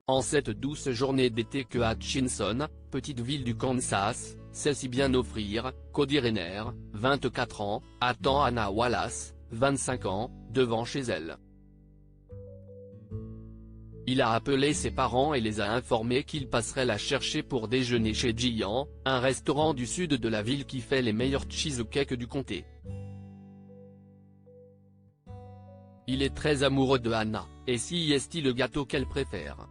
En cette douce journée d'été que Hutchinson, petite ville du Kansas, sait si bien offrir, Cody Rayner, 24 ans, attend Anna Wallace, 25 ans, devant chez elle. Il a appelé ses parents et les a informés qu'il passerait la chercher pour déjeuner chez Giant, un restaurant du sud de la ville qui fait les meilleurs cheesecakes du comté. Il est très amoureux de Anna, et si est le gâteau qu'elle préfère.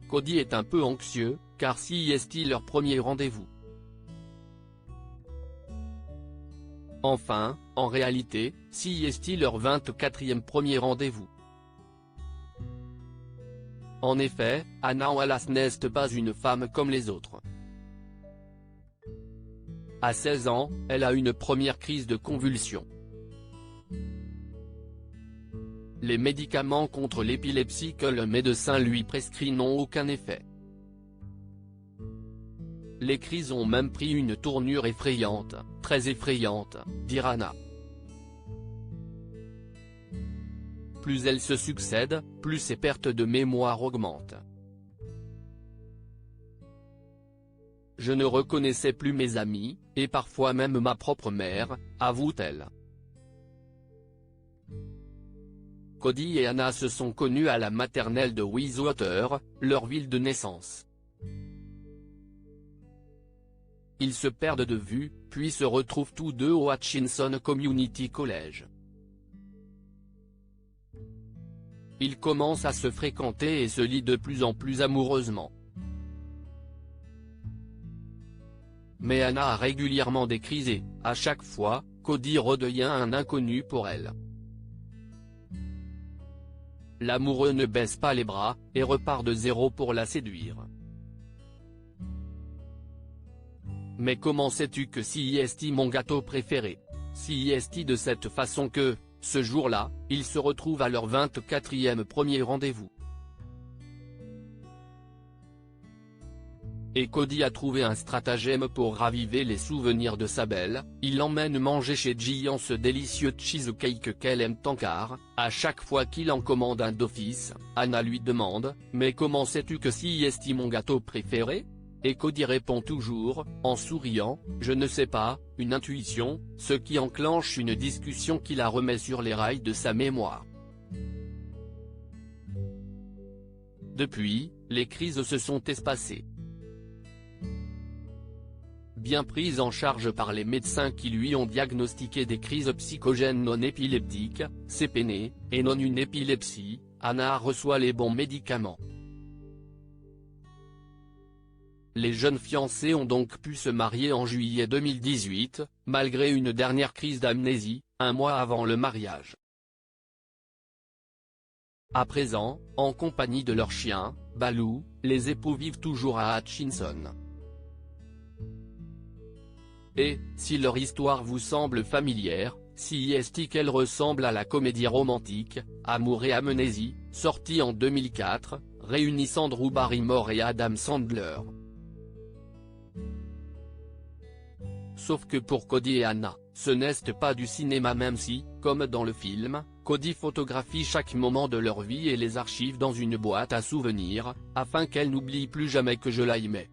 Cody est un peu anxieux, car si est leur premier rendez-vous. Enfin, en réalité, si est leur 24e premier rendez-vous. En effet, Anna Wallace n'est pas une femme comme les autres. À 16 ans, elle a une première crise de convulsion. Les médicaments contre l'épilepsie que le médecin lui prescrit n'ont aucun effet. Les crises ont même pris une tournure effrayante, très effrayante, dit Anna. Plus elles se succèdent, plus ses pertes de mémoire augmentent. Je ne reconnaissais plus mes amis, et parfois même ma propre mère, avoue-t-elle. Cody et Anna se sont connus à la maternelle de Wizwater, leur ville de naissance. Ils se perdent de vue, puis se retrouvent tous deux au Hutchinson Community College. Ils commencent à se fréquenter et se lient de plus en plus amoureusement. Mais Anna a régulièrement des crises et, à chaque fois, Cody redevient un inconnu pour elle. L'amoureux ne baisse pas les bras, et repart de zéro pour la séduire. Mais comment sais-tu que si est mon gâteau préféré? Si est de cette façon que, ce jour-là, ils se retrouvent à leur 24e premier rendez-vous. Et Cody a trouvé un stratagème pour raviver les souvenirs de sa belle, il l'emmène manger chez Giant ce délicieux cheesecake qu'elle aime tant car, à chaque fois qu'il en commande un d'office, Anna lui demande « Mais comment sais-tu que si est mon gâteau préféré ?» Et Cody répond toujours, en souriant, « Je ne sais pas, une intuition », ce qui enclenche une discussion qui la remet sur les rails de sa mémoire. Depuis, les crises se sont espacées. Bien prise en charge par les médecins qui lui ont diagnostiqué des crises psychogènes non épileptiques, CPN, et non une épilepsie, Anna reçoit les bons médicaments. Les jeunes fiancés ont donc pu se marier en juillet 2018, malgré une dernière crise d'amnésie, un mois avant le mariage. À présent, en compagnie de leur chien, Baloo, les époux vivent toujours à Hutchinson. Et, si leur histoire vous semble familière, si est qu'elle ressemble à la comédie romantique, Amour et amnésie, sortie en 2004, réunissant Drew Barrymore et Adam Sandler. Sauf que pour Cody et Anna, ce n'est pas du cinéma même si, comme dans le film, Cody photographie chaque moment de leur vie et les archive dans une boîte à souvenirs, afin qu'elle n'oublie plus jamais que je l'aimais.